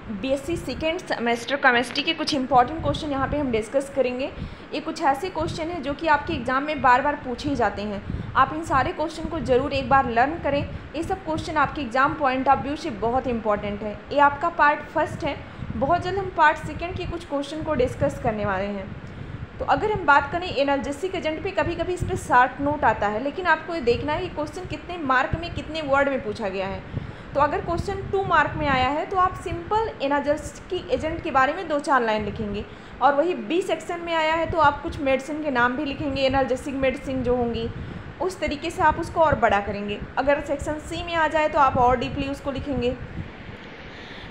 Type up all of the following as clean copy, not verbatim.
BSc second semester chemistry के कुछ important question यहाँ पे हम डिस्कस करेंगे। ये कुछ ऐसे क्वेश्चन हैं जो कि आपके एग्ज़ाम में बार बार पूछे ही जाते हैं। आप इन सारे क्वेश्चन को ज़रूर एक बार लर्न करें। ये सब क्वेश्चन आपके एग्ज़ाम पॉइंट ऑफ व्यू से बहुत इंपॉर्टेंट है। ये आपका पार्ट फर्स्ट है। बहुत जल्द हम पार्ट सेकेंड के कुछ क्वेश्चन को डिस्कस करने वाले हैं। तो अगर हम बात करें एनालिटिक एजेंट पे, कभी कभी इस पर शॉर्ट नोट आता है, लेकिन आपको ये देखना है कि क्वेश्चन कितने मार्क में, कितने वर्ड में पूछा गया है। तो अगर क्वेश्चन 2 मार्क में आया है तो आप सिंपल एनालिटिक एजेंट के बारे में 2-4 लाइन लिखेंगे, और वही बी सेक्शन में आया है तो आप कुछ मेडिसिन के नाम भी लिखेंगे, एनालिटिक मेडिसिन जो होंगी उस तरीके से आप उसको और बड़ा करेंगे। अगर सेक्शन सी में आ जाए तो आप और डीपली उसको लिखेंगे।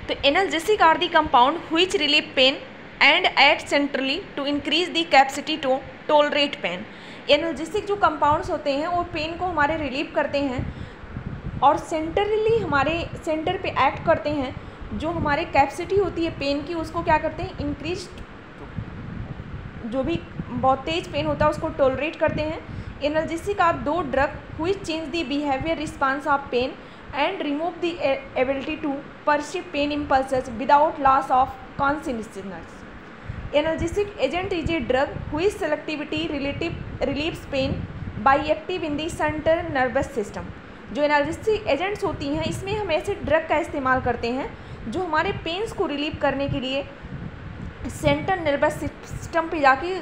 तो analgesic are the compound which relieve pain and act centrally to increase the capacity to tolerate pain. Analgesic जो कंपाउंड्स होते हैं वो पेन को हमारे रिलीव करते हैं और सेंटरली हमारे सेंटर पे एक्ट करते हैं। जो हमारे कैपेसिटी होती है पेन की उसको क्या करते हैं, इंक्रीज, जो भी बहुत तेज पेन होता है उसको टॉलरेट करते हैं। Analgesic are two drug which change the behaviour response of pain and remove the ability to perceive pain impulses without loss of consciousness. Analgesic agent is a drug which selectivity relieves pain by active in the central nervous system. जो analgesic agents होती हैं इसमें हम ऐसे drug का इस्तेमाल करते हैं जो हमारे पेन्स को रिलीव करने के लिए सेंट्रल नर्वस सिस्टम पे जाके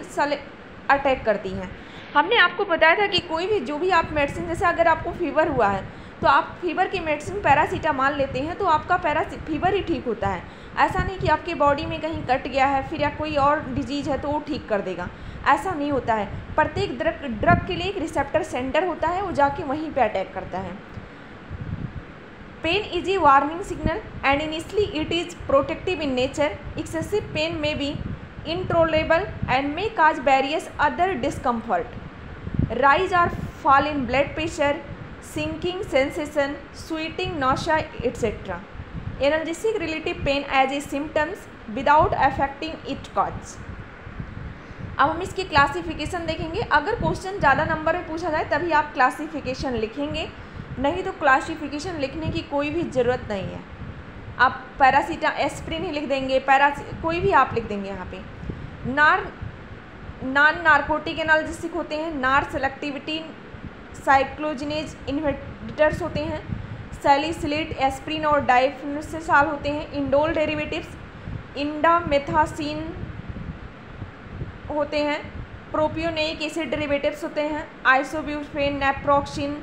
अटैक करती हैं। हमने आपको बताया था कि कोई भी जो भी आप मेडिसिन, जैसे अगर आपको फीवर हुआ है तो आप फीवर की मेडिसिन पैरासीटामॉल लेते हैं तो आपका फीवर ही ठीक होता है। ऐसा नहीं कि आपके बॉडी में कहीं कट गया है फिर या कोई और डिजीज़ है तो वो ठीक कर देगा, ऐसा नहीं होता है। प्रत्येक ड्रग के लिए एक रिसेप्टर सेंटर होता है, वो जाके वहीं पे अटैक करता है। Pain is a warning signal and initially it is protective in nature. Excessive pain may be intolerable and may cause various other discomfort, rise or fall in blood pressure, sinking sensation, sweating, nausea etcetera. Analytic relative pain as a symptoms without affecting it cause. अब हम इसकी classification देखेंगे। अगर question ज़्यादा number में पूछा जाए तभी आप क्लासिफिकेशन लिखेंगे, नहीं तो क्लासिफिकेशन लिखने की कोई भी ज़रूरत नहीं है। आप एस्प्रिन ही लिख देंगे, कोई भी आप लिख देंगे। यहाँ पे नॉन नारकोटिक एनालिटिक होते हैं, नार सेलेक्टिविटी साइक्लोजिनेज इन्हिबिटर्स होते हैं, सैलिसिलेट, एस्प्रिन और डाइफेनोसाल होते हैं। इंडोल डेरिवेटिव्स इंडामेथासिन होते हैं, प्रोपियोनिक एसिड डेरिवेटिव्स होते हैं, आइसोब्यूटेन, नेप्रोक्सिन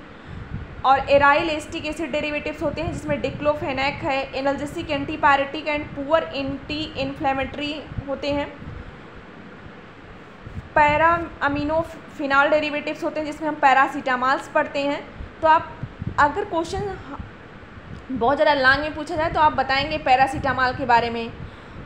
और एराइल एसिटिक एसिड डेरिवेटिव्स होते हैं जिसमें डिक्लोफेनेक है। Analytic antipyretic and poor anti inflammatory होते हैं। पैरा अमीनो फिनाल डेरिवेटिव्स होते हैं जिसमें हम पैरासीटामॉल्स पढ़ते हैं। तो आप अगर क्वेश्चन बहुत ज़्यादा लॉन्ग में पूछा जाए तो आप बताएंगे पैरासीटामॉल के बारे में,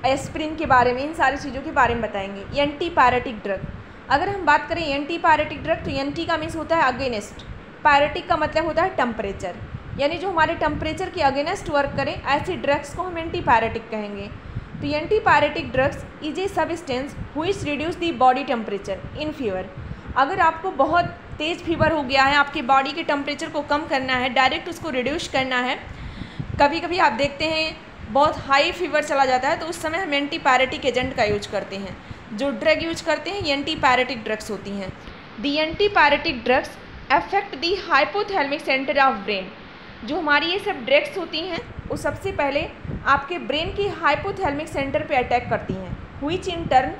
एस्प्रिन के बारे में, इन सारी चीज़ों के बारे में बताएंगे। एंटीपायरेटिक ड्रग, अगर हम बात करें एंटीपायरेटिक ड्रग तो एंटी का मीन्स होता है अगेंस्ट, पायरेटिक का मतलब होता है टेम्परेचर, यानी जो हमारे टेम्परेचर के अगेंस्ट वर्क करें ऐसी ड्रग्स को हम एंटीपायरेटिक कहेंगे। तो antipyretic drugs is a substance which reduce the body temperature in fever. अगर आपको बहुत तेज़ फीवर हो गया है, आपके बॉडी के टेम्परेचर को कम करना है, डायरेक्ट उसको रिड्यूस करना है, कभी कभी आप देखते हैं बहुत हाई फीवर चला जाता है तो उस समय हम एंटीपायरेटिक एजेंट का यूज करते हैं। जो ड्रग यूज करते हैं ये एंटीपायरेटिक ड्रग्स होती हैं। The antipyretic drugs affect the hypothalamic centre of brain. जो हमारी ये सब ड्रग्स होती हैं वो सबसे पहले आपके ब्रेन के हाइपोथैलेमिक सेंटर पे अटैक करती हैं, which in turn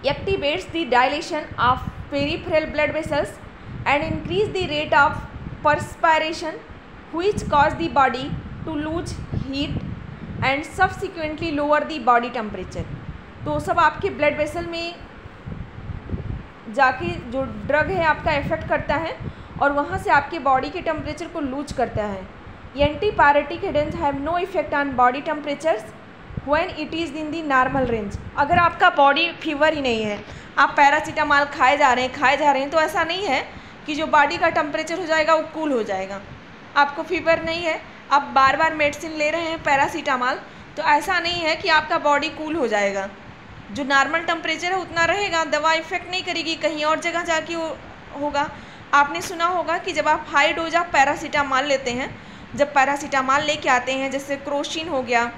activates the dilation of peripheral blood vessels and increase the rate of perspiration which cause the body to lose heat and subsequently lower the body temperature. तो सब आपके blood vessel में जाके जो drug है आपका effect करता है और वहाँ से आपके बॉडी के टेम्परेचर को लूज करता है। Antipyretic agents have no effect on body temperatures when it is in the normal range. अगर आपका बॉडी फीवर ही नहीं है, आप पैरासीटामॉल खाए जा रहे हैं तो ऐसा नहीं है कि जो बॉडी का टेम्परेचर हो जाएगा वो कूल हो जाएगा। आपको फीवर नहीं है, आप बार बार मेडिसिन ले रहे हैं पैरासीटामॉल, तो ऐसा नहीं है कि आपका बॉडी कूल हो जाएगा। जो नॉर्मल टेम्परेचर है उतना रहेगा, दवा इफेक्ट नहीं करेगी, कहीं और जगह जाके होगा। आपने सुना होगा कि जब आप हाई डोज ऑफ पैरासीटामॉल लेते हैं, जब पैरासीटामॉल लेके आते हैं, जैसे क्रोसिन हो गया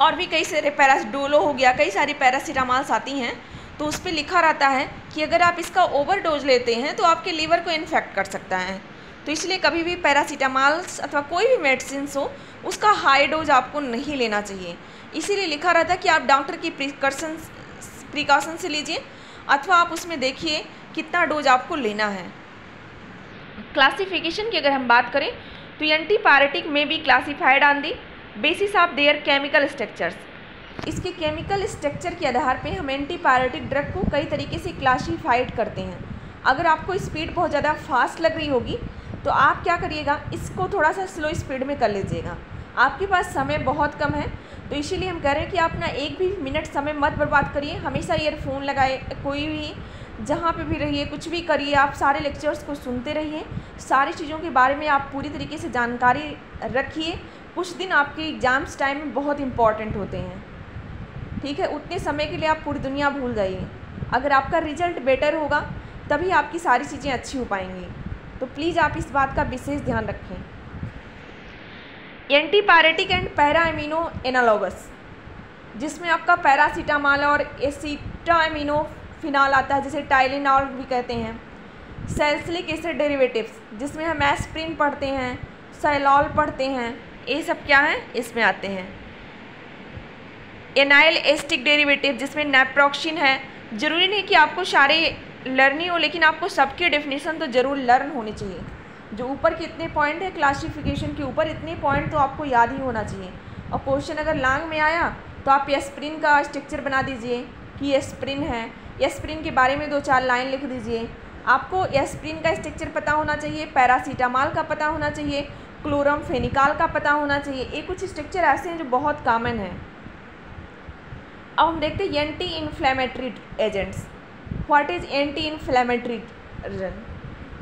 और भी कई सारे डोलो हो गया, कई सारी पैरासीटामॉल्स आती हैं, तो उस पर लिखा रहता है कि अगर आप इसका ओवरडोज लेते हैं तो आपके लीवर को इन्फेक्ट कर सकता है। तो इसलिए कभी भी पैरासीटामॉल्स अथवा कोई भी मेडिसिन हो उसका हाई डोज आपको नहीं लेना चाहिए। इसीलिए लिखा रहता है कि आप डॉक्टर की प्रिकॉशन से लीजिए, अथवा आप उसमें देखिए कितना डोज आपको लेना है। क्लासिफिकेशन की अगर हम बात करें तो एंटीपायरेटिक में be classified on the basis of their chemical structures. इसके केमिकल स्ट्रक्चर के आधार पे हम एंटीपायरेटिक ड्रग को कई तरीके से क्लासिफाइड करते हैं। अगर आपको स्पीड बहुत ज़्यादा फास्ट लग रही होगी तो आप क्या करिएगा, इसको थोड़ा सा स्लो स्पीड में कर लीजिएगा। आपके पास समय बहुत कम है, तो इसीलिए हम कह रहे हैं कि आप ना एक भी मिनट समय मत बर्बाद करिए। हमेशा ईयरफोन लगाए, कोई भी जहाँ पे भी रहिए, कुछ भी करिए, आप सारे लेक्चर्स को सुनते रहिए। सारी चीज़ों के बारे में आप पूरी तरीके से जानकारी रखिए। कुछ दिन आपके एग्ज़ाम्स टाइम में बहुत इंपॉर्टेंट होते हैं, ठीक है। उतने समय के लिए आप पूरी दुनिया भूल जाइए। अगर आपका रिजल्ट बेटर होगा तभी आपकी सारी चीज़ें अच्छी हो पाएंगी, तो प्लीज़ आप इस बात का विशेष ध्यान रखें। Antipyretic and para amino analogous, जिसमें आपका पैरासीटामॉल और एसिटामिनोफिनॉल आता है, जिसे टाइलेनॉल भी कहते हैं। सैलिसिलिक एसिड डेरिवेटिव्स, जिसमें हम एस्प्रिन पढ़ते हैं, सैलॉल पढ़ते हैं, ये सब क्या है इसमें आते हैं। एनाइल एस्टिक डेरिवेटिव, जिसमें नेप्रोक्सिन है। ज़रूरी नहीं कि आपको सारे लर्न हो, लेकिन आपको सबके डेफिनेशन तो ज़रूर लर्न होने चाहिए। जो ऊपर के इतने पॉइंट है क्लासिफिकेशन के ऊपर, इतने पॉइंट तो आपको याद ही होना चाहिए। और क्वेश्चन अगर लॉन्ग में आया तो आप एस्प्रिन का स्ट्रक्चर बना दीजिए कि एस्प्रिन है, एस्प्रिन के बारे में 2-4 लाइन लिख दीजिए। आपको एस्प्रिन का स्ट्रक्चर पता होना चाहिए, पैरासीटामॉल का पता होना चाहिए, क्लोरामफेनिकॉल का पता होना चाहिए। ये कुछ स्ट्रक्चर ऐसे हैं जो बहुत कॉमन है। अब हम देखते हैं anti inflammatory agents. What is anti inflammatory agent?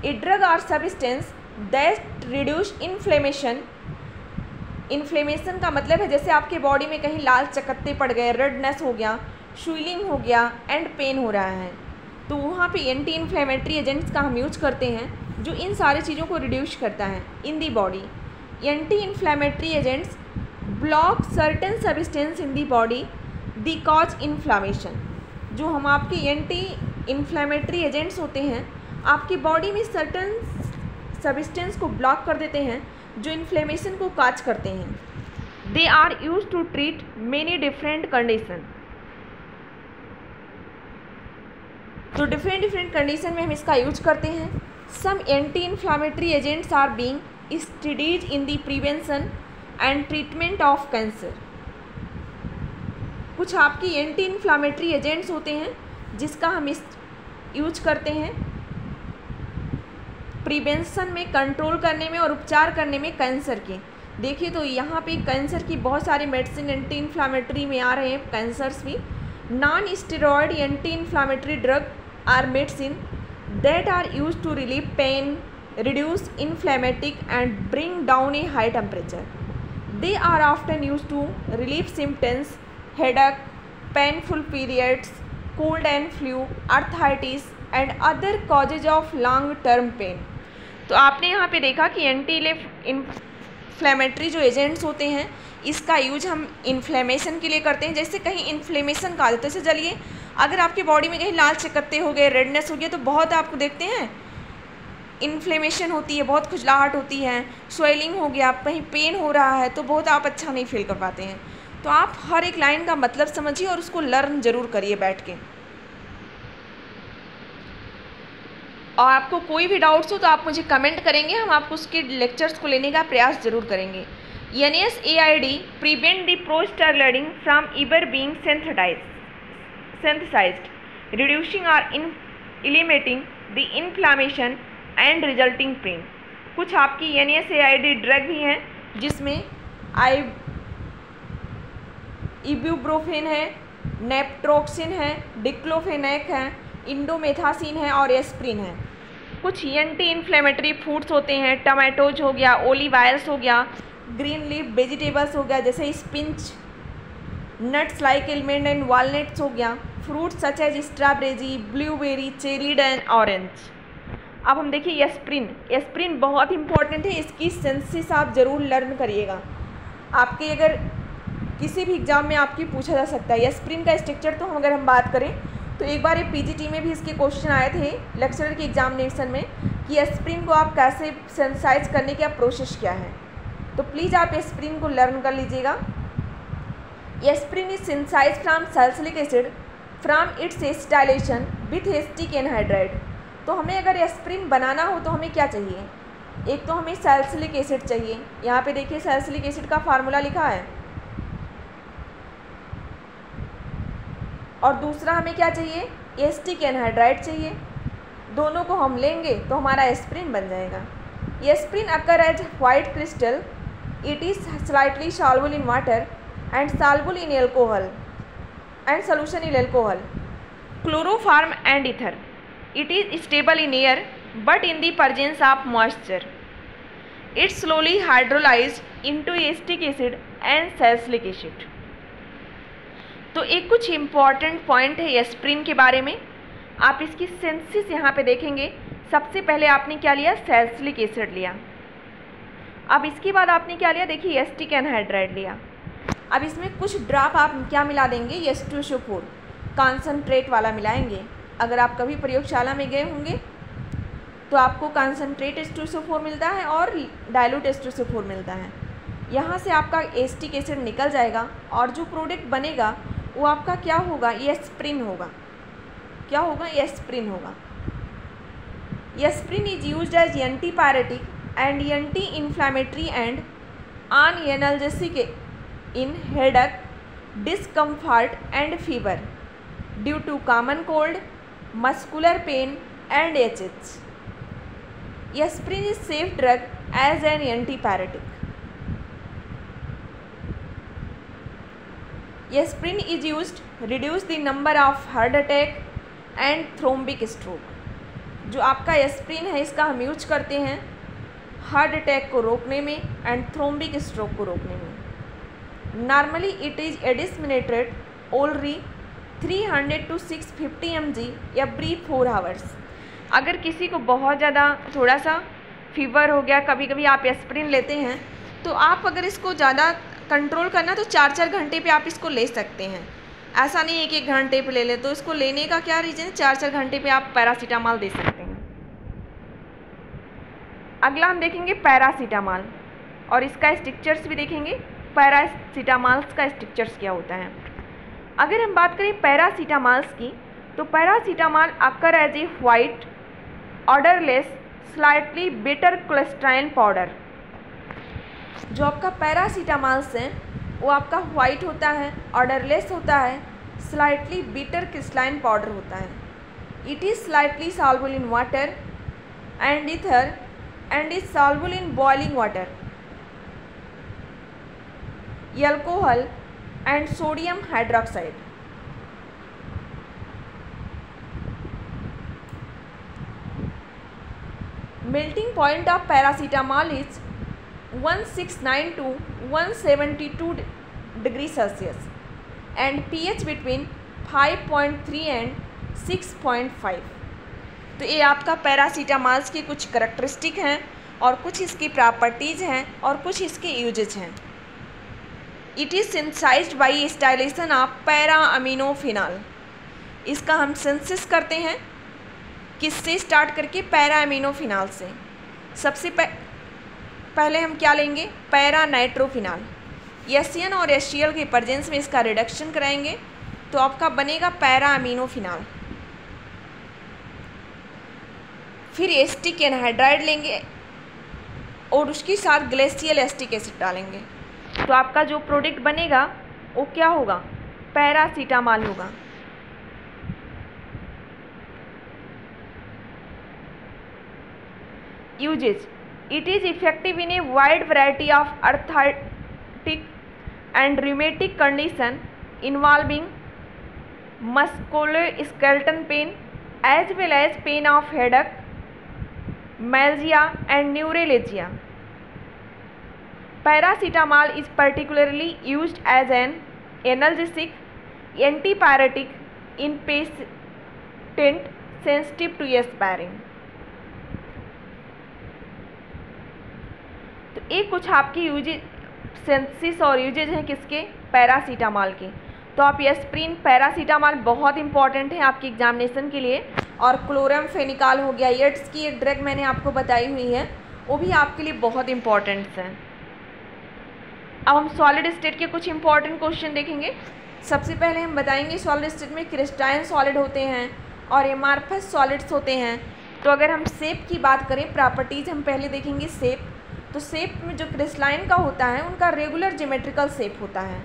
A drug or substance that reduce inflammation. Inflammation का मतलब है जैसे आपके बॉडी में कहीं लाल चकत्ते पड़ गए, रेडनेस हो गया, स्वेलिंग हो गया एंड पेन हो रहा है, तो वहाँ पे एंटी इन्फ्लेमेटरी एजेंट्स का हम यूज करते हैं जो इन सारी चीज़ों को रिड्यूस करता है in the body. Anti inflammatory agents block certain substance in the body the cause inflammation. जो हम आपके एंटी इन्फ्लेमेटरी एजेंट्स होते हैं, आपकी बॉडी में सर्टेन सब्सटेंस को ब्लॉक कर देते हैं जो इन्फ्लेमेशन को काज करते हैं। They are use to treat many different condition. तो डिफरेंट कंडीशन में हम इसका यूज करते हैं। Some anti inflammatory agents are being studied in the prevention and treatment of cancer. कुछ आपकी एंटी इन्फ्लामेटरी एजेंट्स होते हैं जिसका हम यूज करते हैं प्रिवेंशन में, कंट्रोल करने में और उपचार करने में कैंसर के। देखिए तो यहाँ पे कैंसर की बहुत सारी मेडिसिन एंटी इन्फ्लामेटरी में आ रहे हैं, कैंसर्स भी। Non steroid anti inflammatory drug are medicine that are use to relieve pain, reduce inflammation and bring down a high temperature. They are often use to relieve symptoms, headache, painful periods, cold and flu, arthritis and other causes of long term pain। तो आपने यहाँ पे देखा कि anti inflammatory जो agents होते हैं इसका यूज हम इन्फ्लेमेशन के लिए करते हैं। जैसे कहीं इन्फ्लेमेशन का आदत से चलिए, अगर आपकी बॉडी में कहीं लाल चकत्ते हो गए, रेडनेस हो गया, तो बहुत आपको देखते हैं इन्फ्लेमेशन होती है, बहुत खुजलाहट होती है, स्वेलिंग हो गया, कहीं पेन हो रहा है, तो बहुत आप अच्छा नहीं फील कर पाते हैं। तो आप हर एक लाइन का मतलब समझिए और उसको लर्न जरूर करिए बैठ के। और आपको कोई भी डाउट्स हो तो आप मुझे कमेंट करेंगे, हम आपको उसके लेक्चर्स को लेने का प्रयास जरूर करेंगे। NSAID prevent the prostaglandin from ever being synthesized, reducing or eliminating the inflammation and resulting pain। कुछ आपकी NSAID ड्रग भी हैं जिसमें इब्यूप्रोफेन है, नेप्ट्रोक्सिन है, डिक्लोफेनेक है, इंडोमेथासिन है और एस्प्रिन है। कुछ एंटी इन्फ्लेमेटरी फूड्स होते हैं, टमाटोज हो गया, ओलिव ऑयल्स हो गया, ग्रीन लीफ वेजिटेबल्स हो गया जैसे spinach, nuts like almond and walnuts हो गया, fruits such as strawberry, blueberry, cherry and orange. अब हम देखिए एस्प्रिन। एस्प्रिन बहुत इंपॉर्टेंट है, इसकी सिंथेसिस आप ज़रूर लर्न करिएगा। आपके अगर किसी भी एग्ज़ाम में आपकी पूछा जा सकता है। एस्प्रिन का स्ट्रक्चर तो अगर हम बात करें तो एक बार ये पीजीटी में भी इसके क्वेश्चन आए थे लेक्चरर के एग्जामिनेशन में कि एस्प्रिन को आप कैसे सिंथेसाइज करने का प्रोसेस क्या है। तो प्लीज़ आप एस्प्रिन को लर्न कर लीजिएगा। Aspirin is synthesized from salicylic acid from its acetylation with acetic anhydride. तो हमें अगर एस्प्रिन बनाना हो तो हमें क्या चाहिए, एक तो हमें सैलिसिलिक एसिड चाहिए, यहाँ पे देखिए सैलिसिलिक एसिड का फार्मूला लिखा है, और दूसरा हमें क्या चाहिए, एसिटिक एनहाइड्राइड चाहिए। दोनों को हम लेंगे तो हमारा एस्प्रिन बन जाएगा। Aspirin occur as white crystal, it is slightly soluble in water and soluble in alcohol and solution in alcohol, chloroform and ether. It is stable in air but in the presence of moisture. It slowly hydrolyzed into acetic acid and salicylic acid. तो एक कुछ important point है aspirin के बारे में। आप इसकी synthesis यहाँ पे देखेंगे। सबसे पहले आपने क्या लिया, सैलिसिलिक एसिड लिया। अब इसके बाद आपने क्या लिया, देखिए एसिटिक एनहाइड्राइड लिया। अब इसमें कुछ ड्रॉप आप क्या मिला देंगे, H2SO4 कॉन्सनट्रेट वाला मिलाएंगे। अगर आप कभी प्रयोगशाला में गए होंगे तो आपको कॉन्सनट्रेट H2SO4 मिलता है और डाइल्यूट H2SO4 मिलता है। यहाँ से आपका एसिटिक एसिड निकल जाएगा और जो प्रोडक्ट बनेगा वो आपका क्या होगा, एस्प्रिन होगा। क्या होगा, एस्प्रिन होगा। Aspirin is used as antipyretic and anti inflammatory and on analgesic in headache, discomfort and fever due to common cold, muscular pain and itches. Aspirin is safe drug as an antipyretic. Aspirin is used reduce the number of heart attack and thrombic stroke. जो आपका aspirin है इसका हम use करते हैं heart attack को रोकने में एंड थ्रोम्बिक स्ट्रोक को रोकने में। Normally it is administered orally 300 to 650 mg every 4 hours. अगर किसी को बहुत ज़्यादा थोड़ा सा फीवर हो गया, कभी कभी आप एस्प्रिन लेते हैं, तो आप अगर इसको ज़्यादा कंट्रोल करना तो 4-4 घंटे पे आप इसको ले सकते हैं। ऐसा नहीं 1-1 घंटे पे ले ले। तो इसको लेने का क्या रीज़न है, 4-4 घंटे पे आप पैरासीटामॉल दे सकते हैं। अगला हम देखेंगे पैरासीटामॉल, और इसका स्ट्रक्चर्स भी देखेंगे। पैरासीटामॉल्स का स्ट्रक्चर्स क्या होता है। अगर हम बात करें पैरासीटामॉल्स की, तो paracetamol occur as a white odourless slightly bitter crystalline powder. जो आपका पैरासीटामॉल्स है वो आपका वाइट होता है, ऑर्डरलेस होता है, स्लाइटली बिटर क्रिस्टलाइन पाउडर होता है। It is slightly soluble in water and ether and is soluble in boiling water, alcohol and sodium hydroxide. Melting point of paracetamol is 169 to 172 degrees Celsius and pH between 5.3 and 6.5. तो ये आपका पैरासीटामॉल्स की कुछ characteristic हैं और कुछ इसकी properties हैं और कुछ इसके यूजेज हैं। It is synthesised by acetylation of para aminophenol. इसका हम सिंथेसिस करते हैं किससे स्टार्ट करके, पैरा अमीनोफिनॉल से। सबसे पहले हम क्या लेंगे, पैरा नाइट्रोफिनॉल। एसियन और एससीएल के प्रेजेंस में इसका रिडक्शन कराएंगे तो आपका बनेगा पैरा अमीनोफिनॉल। फिर एसिटिक एनहाइड्राइड लेंगे और उसके साथ ग्लेशियल एसिटिक एसिड डालेंगे तो आपका जो प्रोडक्ट बनेगा वो क्या होगा, पैरासीटामॉल होगा। Uses, it is effective in a wide variety of arthritic and rheumatic condition involving musculoskeletal pain as well as pain of headache, myalgia and neuralgia. Paracetamol is particularly used as an analgesic, antipyretic in patients sensitive to aspirin. तो ये कुछ आपकी synthesis और usage हैं किसके, paracetamol के। तो आप एस्प्रिन, पैरासीटामॉल बहुत इंपॉर्टेंट है आपके एग्जामिनेशन के लिए। और क्लोरामफेनिकॉल हो गया, एड्स की एक ड्रग मैंने आपको बताई हुई है, वो भी आपके लिए बहुत इंपॉर्टेंट हैं। अब हम सॉलिड स्टेट के कुछ इंपॉर्टेंट क्वेश्चन देखेंगे। सबसे पहले हम बताएंगे सॉलिड स्टेट में क्रिस्टाइन सॉलिड होते हैं और एमार्फस सॉलिड्स होते हैं। तो अगर हम शेप की बात करें, प्रॉपर्टीज़ हम पहले देखेंगे शेप। तो शेप में जो क्रिस्टलाइन का होता है उनका रेगुलर ज्योमेट्रिकल शेप होता है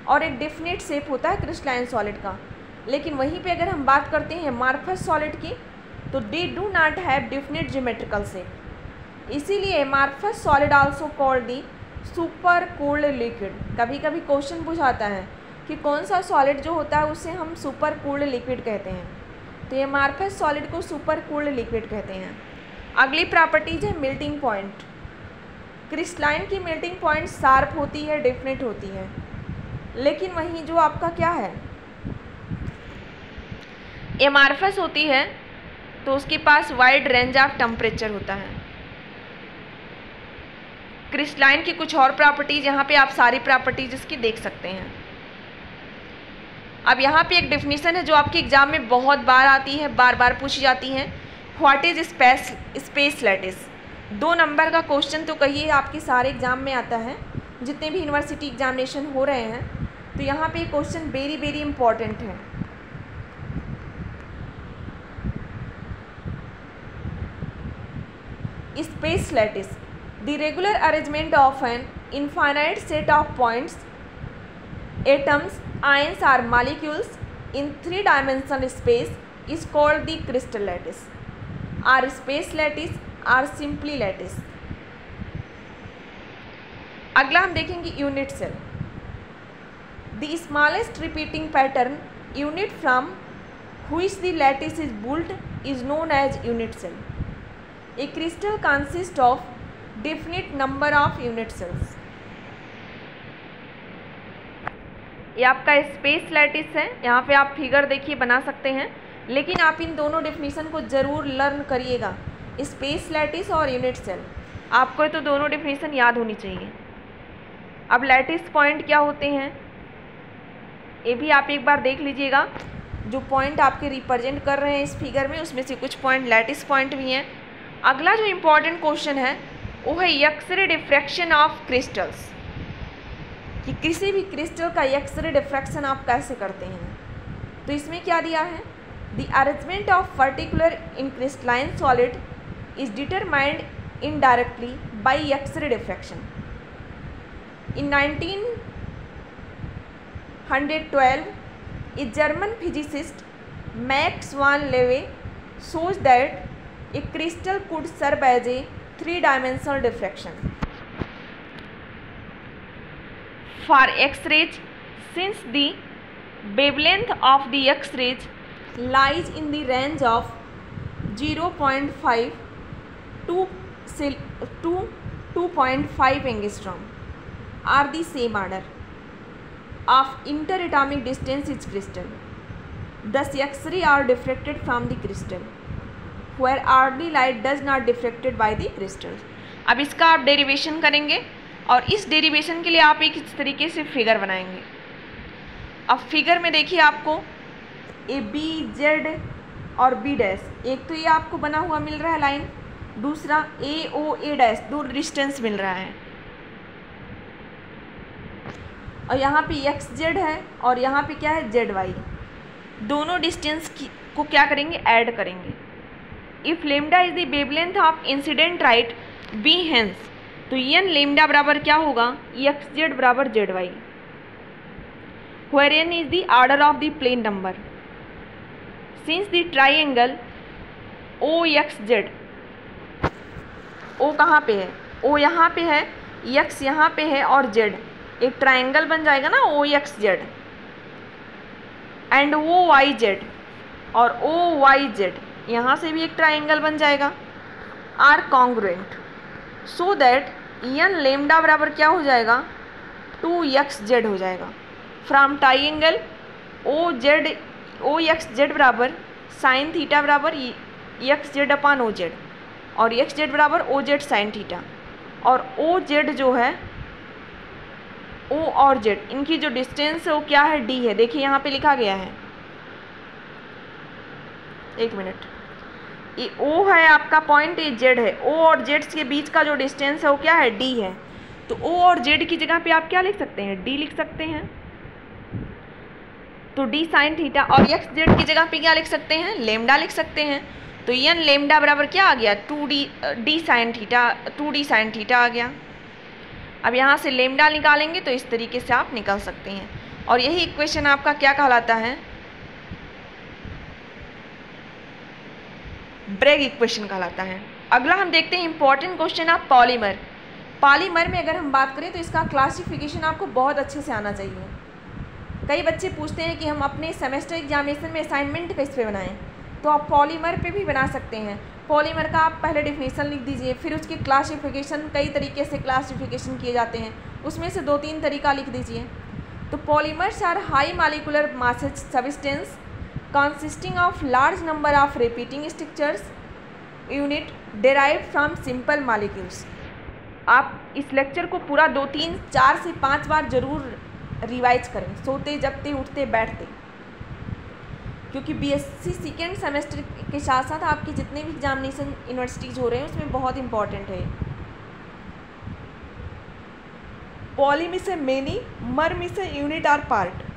और एक डेफिनेट शेप होता है क्रिस्टलाइन सॉलिड का। लेकिन वहीं पे अगर हम बात करते हैं एमार्फस सॉलिड की, तो they do not have definite geometrical shape. इसीलिए amorphous solid also called the super cooled liquid. कभी कभी क्वेश्चन पूछाता है कि कौन सा सॉलिड जो होता है उसे हम सुपर कूल्ड लिक्विड कहते हैं, तो एमार्फस सॉलिड को सुपर कूल्ड लिक्विड कहते हैं। अगली प्रॉपर्टीज है मेल्टिंग पॉइंट। क्रिस्टलाइन की मेल्टिंग पॉइंट शार्प होती है, डेफिनेट होती है। लेकिन वहीं जो आपका क्या है, एमार्फस होती है, तो उसके पास वाइड रेंज ऑफ टेम्परेचर होता है। क्रिस्टलाइन की कुछ और प्रॉपर्टीज, यहाँ पे आप सारी प्रॉपर्टीज इसकी देख सकते हैं। अब यहाँ पे एक डेफिनेशन है जो आपके एग्जाम में बहुत बार आती है, बार बार पूछी जाती है। What is space lattice. 2 number का क्वेश्चन तो कहिए आपके सारे एग्जाम में आता है, जितने भी यूनिवर्सिटी एग्जामिनेशन हो रहे हैं। तो यहाँ पे क्वेश्चन वेरी वेरी इंपॉर्टेंट है। Space lattice, the regular arrangement of an infinite set of points, atoms, ions or molecules in 3-dimensional space is called the crystal lattice or space lattice or simply lattice। अगला हम देखेंगे unit cell. The smallest repeating pattern unit from which the lattice is built is known as unit cell। A crystal consists of definite number of unit cells। ये आपका space lattice है। यहाँ पे आप figure देखिए बना सकते हैं, लेकिन आप इन दोनों डेफिनेशन को ज़रूर लर्न करिएगा, स्पेस लैटिस और यूनिट सेल। आपको तो दोनों डेफिनेशन याद होनी चाहिए। अब लैटिस पॉइंट क्या होते हैं ये भी आप एक बार देख लीजिएगा। जो पॉइंट आपके रिप्रेजेंट कर रहे हैं इस फिगर में, उसमें से कुछ पॉइंट लैटिस पॉइंट भी हैं। अगला जो इम्पॉर्टेंट क्वेश्चन है वो है एक्स-रे डिफ्रैक्शन ऑफ क्रिस्टल्स, कि किसी भी क्रिस्टल का एक्स-रे डिफ्रैक्शन आप कैसे करते हैं। तो इसमें क्या दिया है, the arrangement of particular in crystalline solid is determined indirectly by X-ray diffraction. In 1912 a German physicist Max van Leeuwen shows that a crystal could serve as a 3-dimensional diffraction for X-rays, since the wavelength of the X-rays lies in the range of 0.5 to 2.5 angstrom are the same order of interatomic distance is crystal. Thus X-ray are diffracted from the crystal, where ordinary light does not diffracted by the crystal। अब इसका आप derivation करेंगे और इस derivation के लिए आप एक इस तरीके से फिगर बनाएंगे। अब फिगर में देखिए आपको ए बी जेड और बी डैश, एक तो ये आपको बना हुआ मिल रहा है लाइन, दूसरा ए ओ ए डैश, दो डिस्टेंस मिल रहा है। और यहाँ पे एक्स जेड है और यहाँ पे क्या है जेड वाई, दोनों डिस्टेंस को क्या करेंगे ऐड करेंगे। If lambda is the wavelength of incident light be hence, तो एन लेमडा बराबर क्या होगा एक्स जेड बराबर Z Y, where N is the order of the plane number. Since the triangle O X Z, O कहाँ पे है, ओ यहाँ पे है, एक्स यहाँ पे है और जेड, एक ट्राइंगल बन जाएगा ना O X Z, and O Y Z और ओ वाई जेड, यहाँ से भी एक ट्राइंगल बन जाएगा, are congruent, so that n lambda बराबर क्या हो जाएगा 2xz हो जाएगा। From triangle O X Z बराबर साइन थीटा बराबर X Z upon O Z, और एक्स जेड बराबर ओ जेड साइन थीटा, और ओ जेड जो है O और Z, इनकी जो डिस्टेंस है वो क्या है, D है। देखिए यहाँ पे लिखा गया है, एक मिनट, ये O है आपका पॉइंट, ये Z है। O और Z के बीच का जो डिस्टेंस है वो क्या है, D है। तो O और Z की जगह पे आप क्या लिख सकते हैं, D लिख सकते हैं। तो D साइन थीटा, और एक्स जेड की जगह पे क्या लिख सकते हैं, लेमडा लिख सकते हैं। तो एन लेमडा बराबर क्या आ गया, 2D sine theta, 2D sine theta आ गया। अब यहाँ से लेमडा निकालेंगे तो इस तरीके से आप निकाल सकते हैं, और यही इक्वेशन आपका क्या कहलाता है, ब्रेग इक्वेशन कहलाता है। अगला हम देखते हैं important question of polymer. Polymer में अगर हम बात करें तो इसका क्लासिफिकेशन आपको बहुत अच्छे से आना चाहिए। कई बच्चे पूछते हैं कि हम अपने सेमेस्टर एग्जामिनेशन में असाइनमेंट किस पे बनाएं, तो आप पॉलीमर पे भी बना सकते हैं। पॉलीमर का आप पहले डिफिनीशन लिख दीजिए, फिर उसकी क्लासिफिकेशन, कई तरीके से क्लासिफिकेशन किए जाते हैं, उसमें से 2-3 तरीका लिख दीजिए। तो polymers are high molecular mass substance consisting of large number of repeating structures unit derived from simple molecules। आप इस लेक्चर को पूरा 2-3-4 से 5 बार जरूर रिवाइज करें, सोते जगते उठते बैठते, क्योंकि बीएससी सेकेंड सेमेस्टर के साथ साथ आपके जितने भी एग्जामिनेशन यूनिवर्सिटीज़ हो रहे हैं उसमें बहुत इंपॉर्टेंट है। पॉली में से मेनी, मर में से unit are part.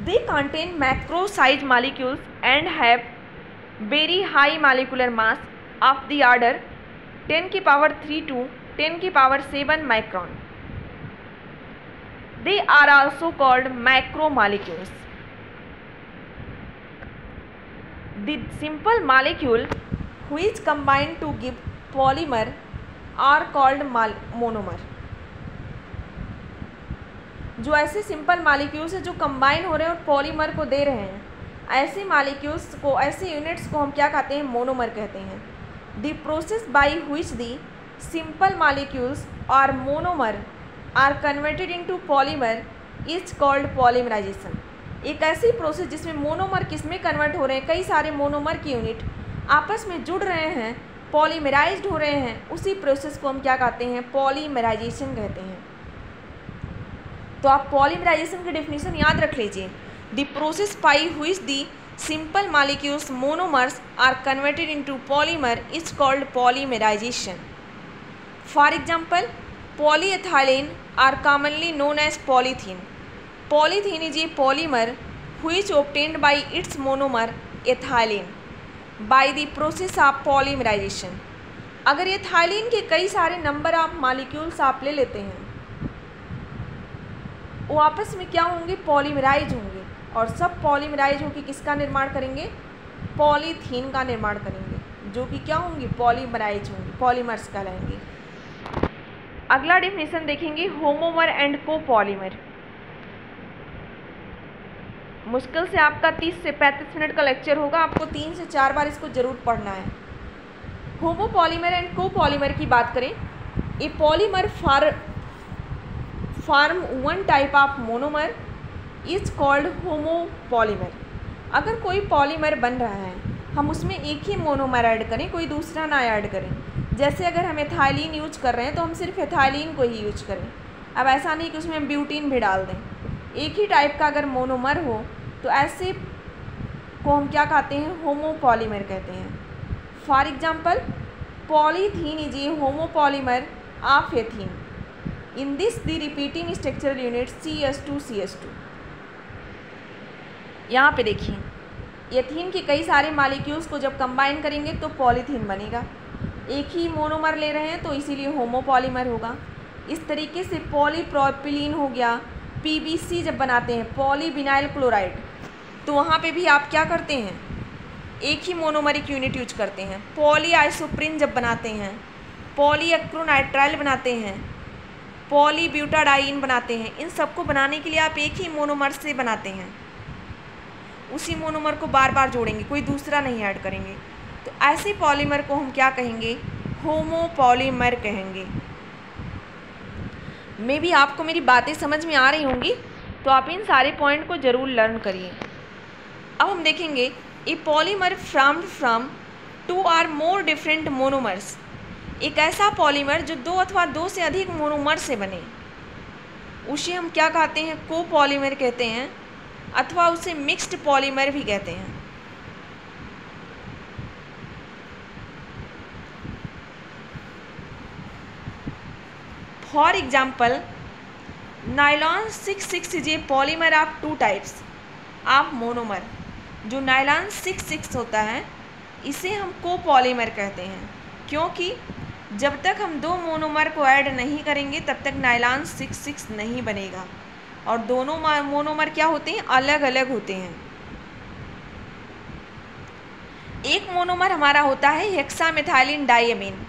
They contain macro size molecules and have very high molecular mass of the order 10 की पावर 3 to 10 की power 7 micron। They are also called macromolecules। The simple molecule which combine to give polymer are called monomer। जो ऐसे simple molecules हैं जो combine हो रहे हैं और पॉलीमर को दे रहे हैं, ऐसे मॉलिक्यूल्स को, ऐसे यूनिट्स को हम क्या कहते हैं, मोनोमर कहते हैं। The process by which the simple molecules or monomer are converted into polymer is called polymerisation. एक ऐसी प्रोसेस जिसमें मोनोमर किसमें कन्वर्ट हो रहे हैं, कई सारे मोनोमर की यूनिट आपस में जुड़ रहे हैं, पॉलीमराइज्ड हो रहे हैं, उसी प्रोसेस को हम क्या कहते हैं, पॉलीमराइजेशन कहते हैं। तो आप पॉलीमराइजेशन की डेफिनेशन याद रख लीजिए, the process by which the simple molecules monomers are converted into polymer is called polymerisation. For example, polyethylene are commonly known as polythene. Polythene is a polymer which obtained by its monomer ethylene by the process of polymerisation. अगर ethylene के कई सारे number of molecules आप ले लेते हैं, वो आपस में क्या होंगे, पॉलीमराइज होंगे, और सब पॉलीमराइज होकर किसका निर्माण करेंगे, पॉलीथीन का निर्माण करेंगे, जो कि क्या होंगे, पॉलीमराइज होंगे, पॉलीमर्स कहलाएंगे। अगला डेफिनेशन देखेंगे, होमोमर एंड कोपॉलीमर। मुश्किल से आपका 30 से 35 मिनट का लेक्चर होगा, आपको 3 से 4 बार इसको जरूर पढ़ना है। होमोपॉलीमर एंड कोपॉलीमर की बात करें, ए polymer form one type of monomer is called homopolymer. अगर कोई पॉलीमर बन रहा है, हम उसमें एक ही मोनोमर ऐड करें, कोई दूसरा ना ऐड करें। जैसे अगर हम एथिलीन यूज कर रहे हैं तो हम सिर्फ एथिलीन को ही यूज करें। अब ऐसा नहीं कि उसमें हम ब्यूटीन भी डाल दें। एक ही टाइप का अगर मोनोमर हो तो ऐसे को हम क्या कहते हैं, होमोपॉलीमर कहते हैं। For example, polythene is A homopolymer of ethene. In this the repeating structural unit CS2 यहाँ पे देखिए, एथीन के कई सारे मॉलिक्यूल्स को जब कंबाइन करेंगे तो पॉलीथीन बनेगा। एक ही मोनोमर ले रहे हैं तो इसीलिए होमोपॉलीमर होगा। इस तरीके से पॉलीप्रोपिलीन हो गया, PBC जब बनाते हैं, पॉलीविनाइल क्लोराइड, तो वहाँ पे भी आप क्या करते हैं, एक ही मोनोमरिक यूनिट यूज करते हैं। पॉलीआइसोप्रीन जब बनाते हैं, पॉलीएक्रोनाइट्राइल बनाते हैं, पॉलीब्यूटाडाइन बनाते हैं, इन सबको बनाने के लिए आप एक ही मोनोमर से बनाते हैं। उसी मोनोमर को बार बार जोड़ेंगे, कोई दूसरा नहीं ऐड करेंगे। तो ऐसे पॉलीमर को हम क्या कहेंगे, होमोपॉलीमर कहेंगे। मे भी आपको मेरी बातें समझ में आ रही होंगी, तो आप इन सारे पॉइंट को ज़रूर लर्न करिए। अब हम देखेंगे, ए पॉलीमर फ्रॉम्ड फ्रॉम 2 और मोर डिफरेंट मोनोमर्स। एक ऐसा पॉलीमर जो 2 अथवा 2 से अधिक मोनोमर से बने, उसे हम क्या कहते हैं, कोपॉलीमर कहते हैं, अथवा उसे मिक्स्ड पॉलीमर भी कहते हैं। For example, nylon 66 is a polymer of 2 types of monomer. जो नायलॉन 66 होता है इसे हम कोपॉलीमर कहते हैं, क्योंकि जब तक हम 2 मोनोमर को ऐड नहीं करेंगे तब तक नायलॉन 66 नहीं बनेगा, और दोनों मोनोमर क्या होते हैं, अलग अलग होते हैं। एक मोनोमर हमारा होता है हेक्सामेथाइलिन डाइएमीन।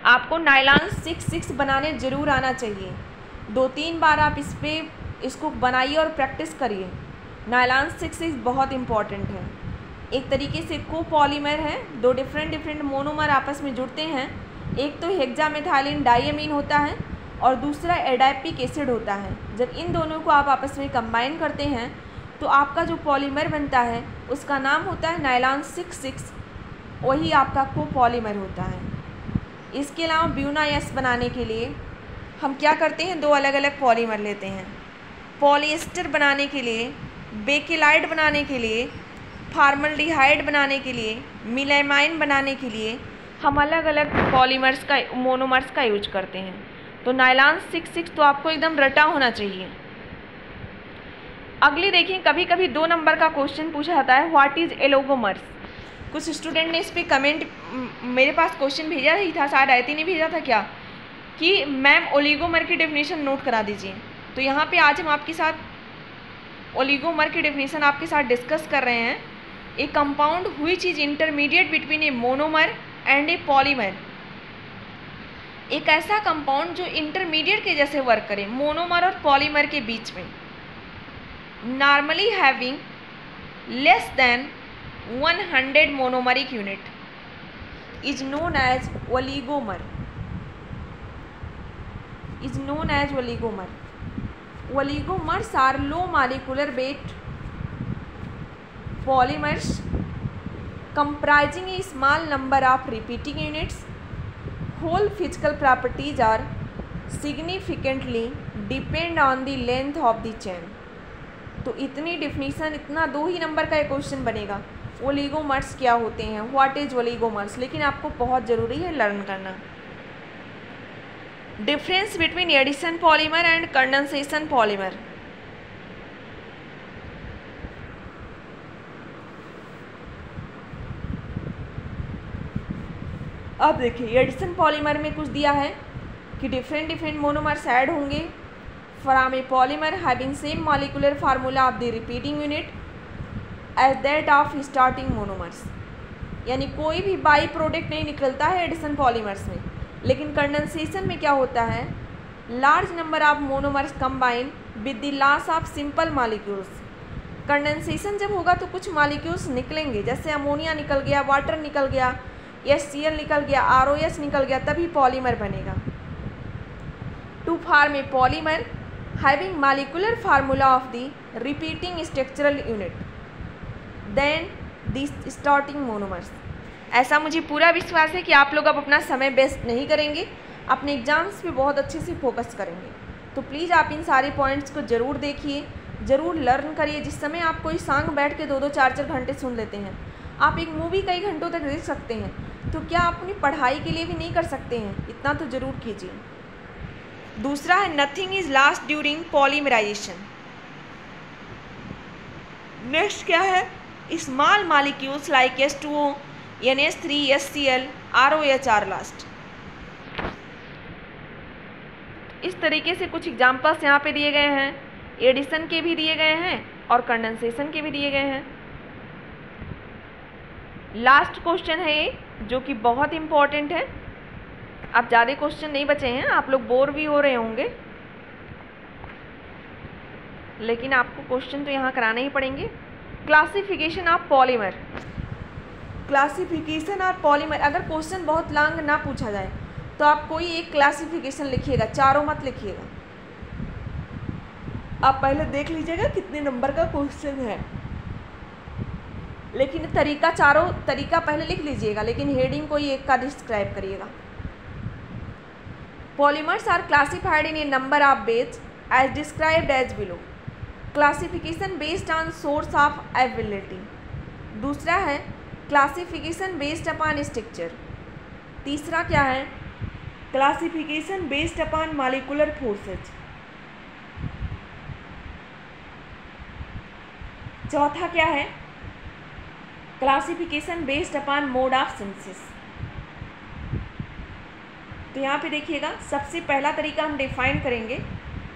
आपको नायलॉन 66 बनाने ज़रूर आना चाहिए। 2-3 बार आप इसको बनाइए और प्रैक्टिस करिए। नायलॉन 66 बहुत इम्पॉर्टेंट है। एक तरीके से कोपॉलीमर है, 2 डिफरेंट मोनोमर आपस में जुड़ते हैं। एक तो हेक्सामेथाइलिन डाइएमीन होता है और दूसरा एडाइपिक एसिड होता है। जब इन दोनों को आप आपस में कंबाइन करते हैं तो आपका जो पॉलीमर बनता है उसका नाम होता है नायलॉन 66, वही आपका कोपॉलीमर होता है। इसके अलावा ब्यूनाएस बनाने के लिए हम क्या करते हैं, 2 अलग अलग पॉलीमर लेते हैं। पॉलिएस्टर बनाने के लिए, बेकेलाइड बनाने के लिए, फार्मल्डिहाइड बनाने के लिए, मिलामाइन बनाने के लिए हम अलग अलग पॉलीमर्स का, मोनोमर्स का यूज करते हैं। तो नायलॉन 66 तो आपको एकदम रटा होना चाहिए। अगली देखिए, कभी कभी 2 नंबर का क्वेश्चन पूछा जाता है, व्हाट इज़ एलोगोमर्स। कुछ स्टूडेंट ने इस पर कमेंट, मेरे पास क्वेश्चन भेजा ही था, शायद आयती ने भेजा था क्या, कि मैम ओलिगोमर की डेफिनेशन नोट करा दीजिए। तो यहाँ पे आज हम आपके साथ ओलिगोमर की डेफिनेशन आपके साथ डिस्कस कर रहे हैं। ए compound which is intermediate between A monomer and A polymer. एक ऐसा कंपाउंड जो इंटरमीडिएट के जैसे वर्क करे मोनोमर और पॉलीमर के बीच में, normally having less than 100 monomeric unit is known as oligomer. Oligomers are low molecular weight polymers comprising a small number of repeating units. Whole physical properties are significantly depend on the length of the chain. तो इतनी definition, इतना 2 ही number का एक question बनेगा। Oligomers क्या होते हैं, what is oligomers, लेकिन आपको बहुत ज़रूरी है लर्न करना। Difference between addition polymer and condensation polymer. अब देखिए, एडिशन पॉलीमर में कुछ दिया है कि डिफरेंट मोनोमर्स ऐड होंगे from a polymer having same molecular formula of the repeating unit as that of starting monomers. यानी कोई भी बाई प्रोडक्ट नहीं निकलता है एडिशन पॉलीमर्स में। लेकिन कंडेंसेशन में क्या होता है, large number of monomers combine with the loss of simple molecules. Condensation जब होगा तो कुछ मॉलिक्यूल्स निकलेंगे, जैसे अमोनिया निकल गया, वाटर निकल गया, HCl निकल गया, ROS निकल गया, तभी पॉलीमर बनेगा। To form a polymer having molecular formula of the repeating structural unit then the starting monomers. ऐसा मुझे पूरा विश्वास है कि आप लोग अब अपना समय वेस्ट नहीं करेंगे, अपने एग्जाम्स पे बहुत अच्छे से फोकस करेंगे। तो प्लीज़ आप इन सारे पॉइंट्स को ज़रूर देखिए, ज़रूर लर्न करिए। जिस समय आप कोई सॉन्ग बैठ के 2-2 4-4 घंटे सुन लेते हैं, आप एक मूवी कई घंटों तक देख सकते हैं, तो क्या आप अपनी पढ़ाई के लिए भी नहीं कर सकते हैं? इतना तो ज़रूर कीजिए। दूसरा है, nothing is lost during polymerisation. Next क्या है, small molecules like H2O, NH3, HCl, ROH are lost. इस तरीके से कुछ एग्जाम्पल्स यहाँ पे दिए गए हैं, एडिशन के भी दिए गए हैं और कंडेंसेशन के भी दिए गए हैं। लास्ट क्वेश्चन है ये, जो कि बहुत इम्पॉर्टेंट है। अब ज़्यादा क्वेश्चन नहीं बचे हैं, आप लोग बोर भी हो रहे होंगे, लेकिन आपको क्वेश्चन तो यहाँ कराने ही पड़ेंगे। Classification of polymer. Classification of polymer, अगर क्वेश्चन बहुत लॉन्ग ना पूछा जाए तो आप कोई एक क्लासिफिकेशन लिखिएगा, चारों मत लिखिएगा। आप पहले देख लीजिएगा कितने नंबर का क्वेश्चन है, लेकिन चारों तरीका पहले लिख लीजिएगा, लेकिन हेडिंग कोई एक का डिस्क्राइब करिएगा। Polymers are classified in a number of ways as described as below. Classification based on source of availability. दूसरा है क्लासिफिकेशन बेस्ड अपॉन स्ट्रक्चर। तीसरा क्या है? Classification based upon molecular forces. चौथा क्या है? Classification based upon mode of synthesis. तो यहाँ पे देखिएगा, सबसे पहला तरीका हम डिफाइन करेंगे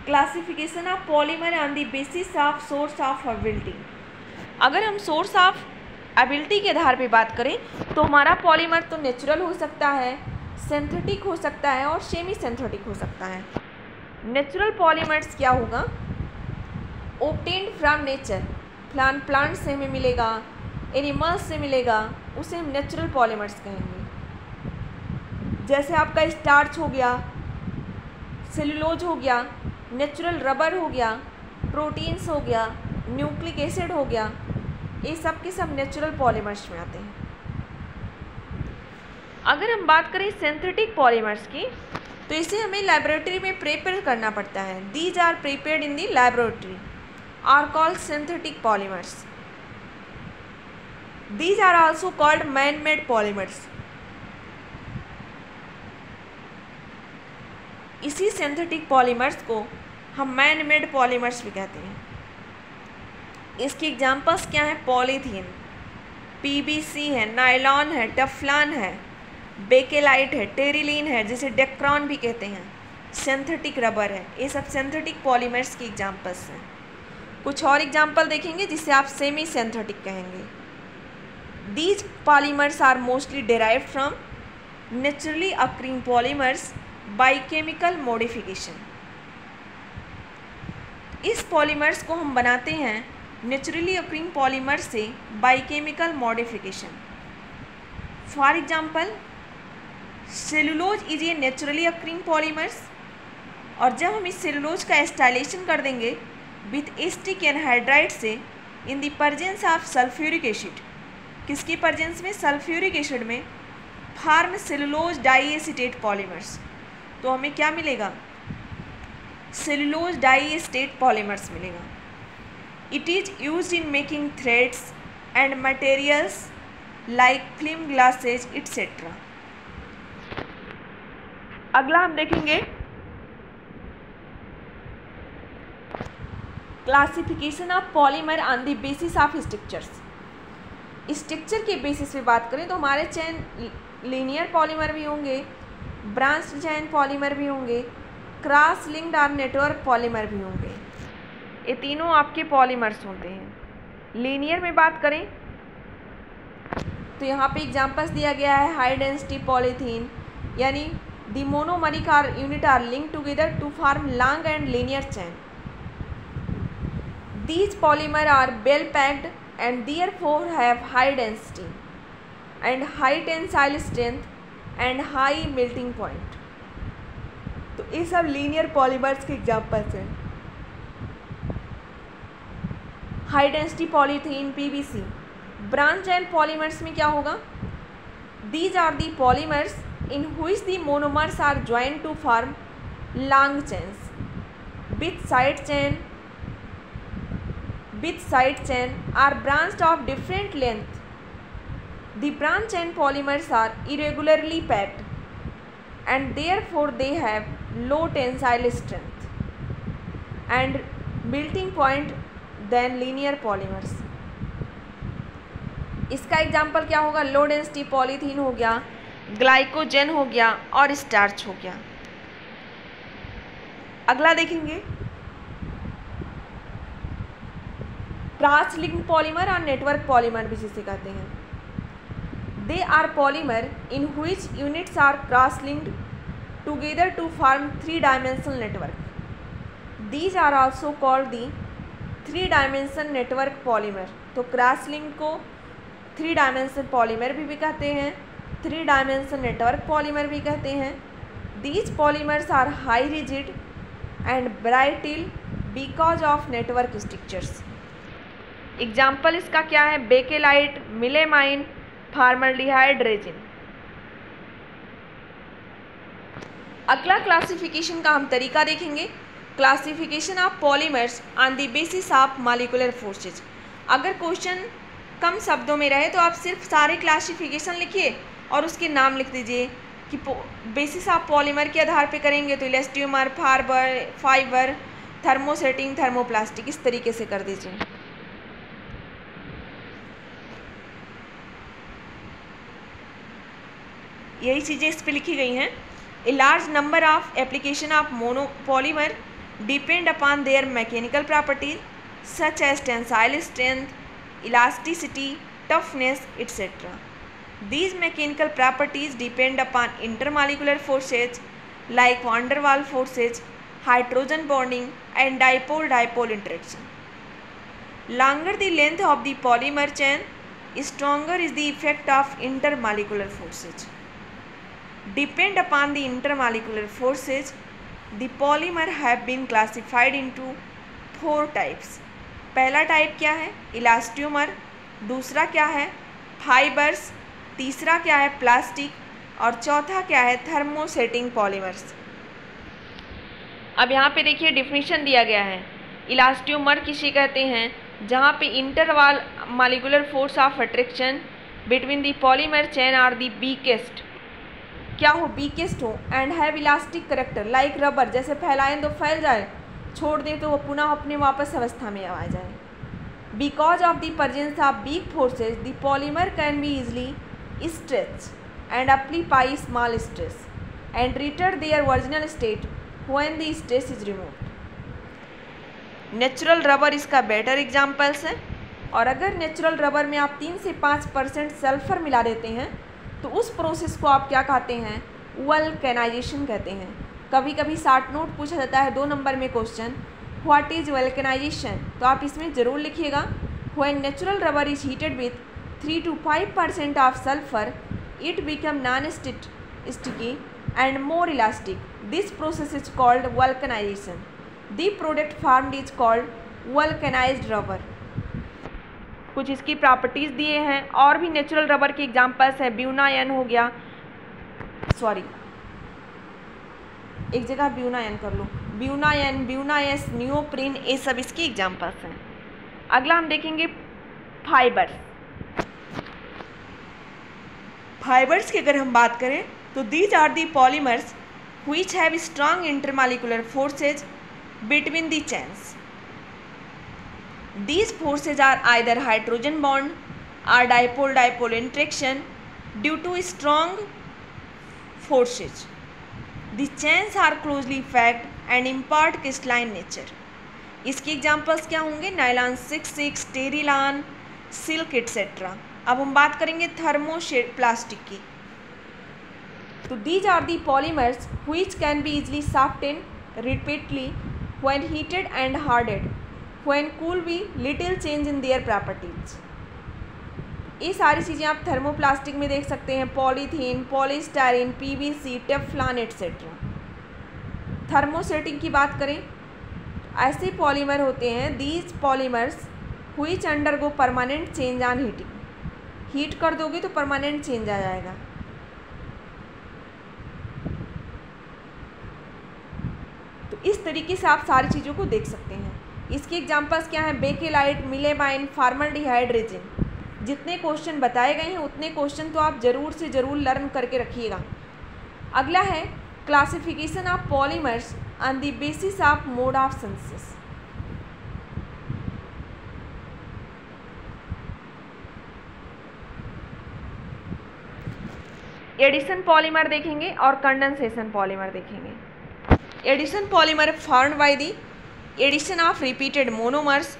classification of polymer on the basis of source of ability. अगर हम सोर्स ऑफ एबिलिटी के आधार पे बात करें तो हमारा पॉलीमर तो नेचुरल हो सकता है, सिंथेटिक हो सकता है और सेमी सिंथेटिक हो सकता है। नेचुरल पॉलीमर्स क्या होगा? ऑब्टेन्ड फ्रॉम नेचर, प्लांट से हमें मिलेगा, एनिमल्स से मिलेगा, उसे हम नेचुरल पॉलीमर्स कहेंगे। जैसे आपका स्टार्च हो गया, सेलुलोज हो गया, नेचुरल रबर हो गया, प्रोटीन्स हो गया, न्यूक्लिक एसिड हो गया, ये सब के सब नेचुरल पॉलीमर्स में आते हैं। अगर हम बात करें सिंथेटिक पॉलीमर्स की तो इसे हमें लैबोरेटरी में प्रिपेयर करना पड़ता है। These are prepared in the laboratory are called synthetic polymers. These are also called man made polymers. इसी सिंथेटिक पॉलीमर्स को हम मैन मेड पॉलीमर्स भी कहते हैं। इसकी एग्जांपल्स क्या हैं? पॉलीथीन, पीवीसी है, नायलॉन है, टेफ्लॉन है, बेकेलाइट है, टेरिलीन है, जिसे डेक्रॉन भी कहते हैं, सिंथेटिक रबर है। ये सब सिंथेटिक पॉलीमर्स की एग्जांपल्स हैं। कुछ और एग्जांपल देखेंगे जिसे आप सेमी सिंथेटिक कहेंगे। These polymers are mostly derived from naturally occurring polymers by chemical modification. इस पॉलीमर्स को हम बनाते हैं नेचुरली अक्रिंग पॉलीमर से by chemical modification. For example, cellulose is a naturally occurring polymers, और जब हम इस सेलुलोज का एस्टाइलेशन कर देंगे विथ एस्टिक एनहाइड्राइड से in the presence of sulphuric acid, किसकी प्रेजेंस में? सल्फ्यूरिक एसिड में, फॉर्म सेलुलोज डाइएसिटेट पॉलीमर्स। तो हमें क्या मिलेगा? सेलुलोज डाइएस्टेट पॉलीमर्स मिलेगा। It is used in making threads and materials like film glasses etcetera. अगला हम देखेंगे classification of polymer on the basis of structures. Structure के बेसिस पे बात करें तो हमारे चैन लीनियर पॉलीमर भी होंगे, ब्रांच चैन पॉलीमर भी होंगे, क्रॉस लिंक्ड और नेटवर्क पॉलीमर भी होंगे। ये तीनों आपके पॉलीमर्स होते हैं। लीनियर में बात करें तो यहाँ पे एग्जांपल्स दिया गया है हाई डेंसिटी पॉलीथीन, यानी the monomeric are unit are link together to form long and linear chain. These polymer are well packed and therefore have high density and high tensile strength and high melting point। तो ये सब linear polymers के examples हैं। High density polythene, PVC. Branch and polymers में क्या होगा? These are the polymers in which the monomers are joined to form long chains with side chain are branched of different length. The branch and polymers are irregularly packed and therefore they have low tensile strength and melting point than linear polymers। इसका example क्या होगा? Low density polythene हो गया, glycogen हो गया और starch हो गया। अगला देखेंगे क्रॉस लिंक्ड पॉलीमर और नेटवर्क पॉलीमर भी जिसे कहते हैं। They are polymer in which units are cross linked together to form 3 dimensional network. These are also called the 3 dimension network polymer. तो क्रॉस लिंक को 3 डायमेंशन पॉलीमर भी कहते हैं, 3 डायमेंशन नेटवर्क पॉलीमर भी कहते हैं। These polymers are high rigid and brittle because of network structures. Example इसका क्या है? Bakelite, melamine, formaldehyde resin. अगला क्लासिफिकेशन का हम तरीका देखेंगे classification of polymers on the basis of molecular forces. अगर क्वेश्चन कम शब्दों में रहे तो आप सिर्फ सारे क्लासिफिकेशन लिखिए और उसके नाम लिख दीजिए कि बेसिस ऑफ पॉलीमर के आधार पे करेंगे तो इलास्टोमर, फाइबर, थर्मोसेटिंग, थर्मोप्लास्टिक, इस तरीके से कर दीजिए। यही चीज़ें इस पे लिखी गई हैं। A large number of application of monopolymer depend upon their mechanical properties such as tensile strength, elasticity, toughness, etc. These mechanical properties depend upon intermolecular forces like van der Waals forces, hydrogen bonding, and dipole-dipole interaction. Longer the length of the polymer chain, stronger is the effect of intermolecular forces. Depend upon the intermolecular forces, the polymer have been classified into 4 types. पहला type क्या है? Elastomer. दूसरा क्या है? Fibres. तीसरा क्या है? Plastic. और चौथा क्या है? Thermosetting polymers. अब यहाँ पे देखिए डिफिनीशन दिया गया है। इलास्टोमर किसे कहते हैं? जहाँ पे intermolecular force of attraction between the polymer chain are the weakest, क्या हो? वीकेस्ट हो, and have elastic character like rubber, जैसे फैलाएं तो फैल जाए, छोड़ दें तो वो पुनः अपने वापस अवस्था में आ जाए। Because of the presence of week forces the polymer can be easily stretch and apply small stress and return their original state when the stress is removed. Natural rubber इसका बेटर एग्जाम्पल्स है। और अगर natural rubber में आप 3 से 5% sulphur मिला देते हैं तो उस प्रोसेस को आप क्या कहते हैं? वल्केनाइजेशन कहते हैं। कभी कभी शॉर्ट नोट पूछा जाता है 2 नंबर में क्वेश्चन, व्हाट इज वल्केनाइजेशन, तो आप इसमें ज़रूर लिखिएगा when natural rubber is heated with 3 to 5% of sulphur it become non sticky and more elastic, this process is called vulcanisation, the product formed is called vulcanised rubber. कुछ इसकी properties दिए हैं और भी नेचुरल रबर के examples हैं। ब्यूनायन हो गया, सॉरी एक जगह ब्यूनायन कर लो, ब्यूनायन, ब्यूनायस, नियोप्रीन, ये सब इसके एग्जाम्पल्स हैं। अगला हम देखेंगे फाइबर्स। फाइबर्स की अगर हम बात करें तो these are the polymers which have strong intermolecular forces between the chains. These forces are either hydrogen bond or dipole-dipole interaction due to strong forces. The chains are closely packed and impart crystalline nature. इसके examples क्या होंगे? Nylon 6, terylene, silk etcetera. अब हम बात करेंगे thermoplastic की। तो these are the polymers which can be easily softened repeatedly when heated and hardened. When cool भी little change in their properties. ये सारी चीज़ें आप थर्मोप्लास्टिक में देख सकते हैं, polythene, polystyrene, PVC, Teflon etcetera. Thermosetting की बात करें, ऐसे पॉलीमर होते हैं these polymers which undergo permanent change on heating. Heat कर दोगे तो परमानेंट चेंज आ जाएगा। तो इस तरीके से आप सारी चीज़ों को देख सकते हैं। इसके एग्जाम्पल्स क्या हैं? Bakelite, melamine, formaldehyde resin. जितने क्वेश्चन बताए गए हैं उतने क्वेश्चन तो आप ज़रूर से ज़रूर लर्न करके रखिएगा। अगला है classification of polymers on the basis of mode of synthesis. Addition polymer देखेंगे और कंडेंसेशन पॉलीमर देखेंगे। Addition polymer formed by the addition of repeated monomers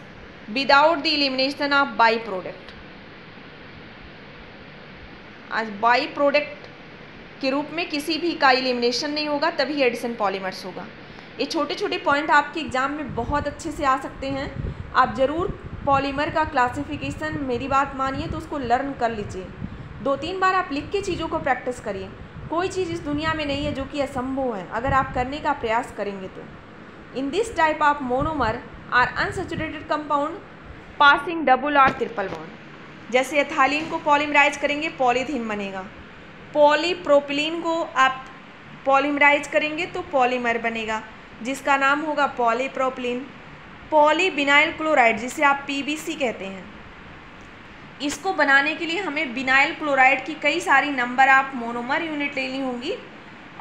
without the elimination of by product. आज बाई प्रोडक्ट के रूप में किसी भी का एलिमिनेशन नहीं होगा, तभी एडिशन पॉलीमर्स होगा। ये छोटे छोटे पॉइंट आपके एग्जाम में बहुत अच्छे से आ सकते हैं। आप ज़रूर पॉलीमर का क्लासिफिकेशन, मेरी बात मानिए तो उसको लर्न कर लीजिए। 2-3 बार आप लिख के चीज़ों को प्रैक्टिस करिए। कोई चीज़ इस दुनिया में नहीं है जो कि असंभव है, अगर आप करने का प्रयास करेंगे तो। In this type of monomer are unsaturated compound passing double और ट्रिपल बॉन्ड। जैसे एथालीन को पॉलीमराइज करेंगे पॉलीथीन बनेगा, पॉलीप्रोपिलीन को आप पॉलीमराइज करेंगे तो पॉलीमर बनेगा। जिसका नाम होगा पॉलीप्रोपिलीन। पॉलीविनाइल क्लोराइड जिसे आप PVC कहते हैं, इसको बनाने के लिए हमें विनाइल क्लोराइड की कई सारी नंबर आप मोनोमर यूनिट लेनी होंगी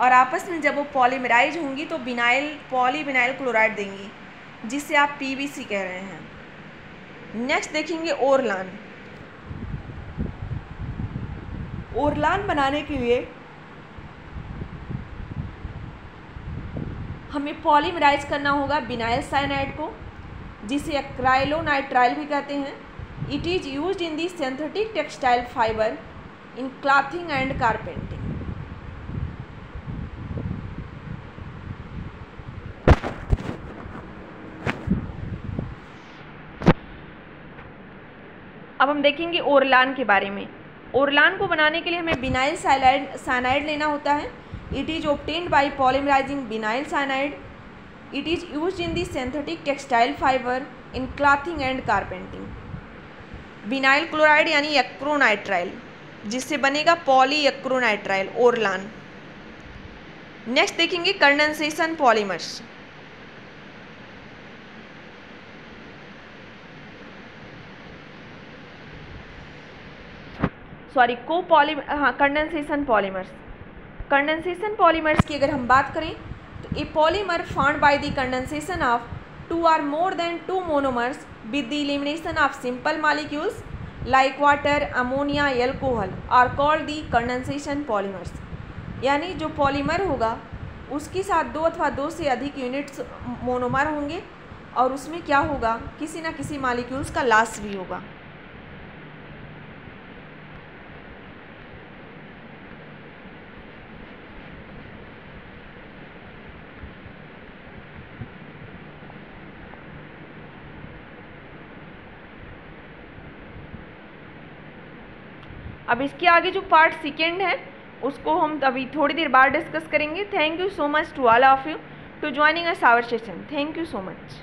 और आपस में जब वो पॉलीमराइज होंगी तो पॉलीविनाइल क्लोराइड देंगी, जिसे आप PVC कह रहे हैं। नेक्स्ट देखेंगे ओरलान। ओरलान बनाने के लिए हमें पॉलीमराइज करना होगा विनाइल साइनाइड को, जिसे एक्राइलोनाइट्राइल भी कहते हैं। It is used in the synthetic textile fibre in clothing and carpentry. अब हम देखेंगे ओरलान के बारे में। ओरलान को बनाने के लिए हमें विनाइल साइनाइड लेना होता है। It is obtained by polymerising vinyl cyanide. It is used in the synthetic textile fibre in clothing and carpentry. Vinyl chloride यानी एक्रोनाइट्राइल, जिससे बनेगा पॉलीएक्रोनाइट्राइल ओरलान। नेक्स्ट देखेंगे condensation polymers. Condensation polymers. Condensation polymers की अगर हम बात करें तो ए polymer found by the condensation of 2 or more than 2 monomers with the elimination of simple molecules like water, ammonia, alcohol are called the condensation polymers। यानी जो polymer होगा उसके साथ 2 अथवा 2 से अधिक यूनिट्स मोनोमर होंगे और उसमें क्या होगा, किसी ना किसी मॉलिक्यूल्स का लॉस भी होगा। अब इसके आगे जो पार्ट सेकेंड है उसको हम अभी थोड़ी देर बाद डिस्कस करेंगे। Thank you so much to all of you to joining us our session. Thank you so much.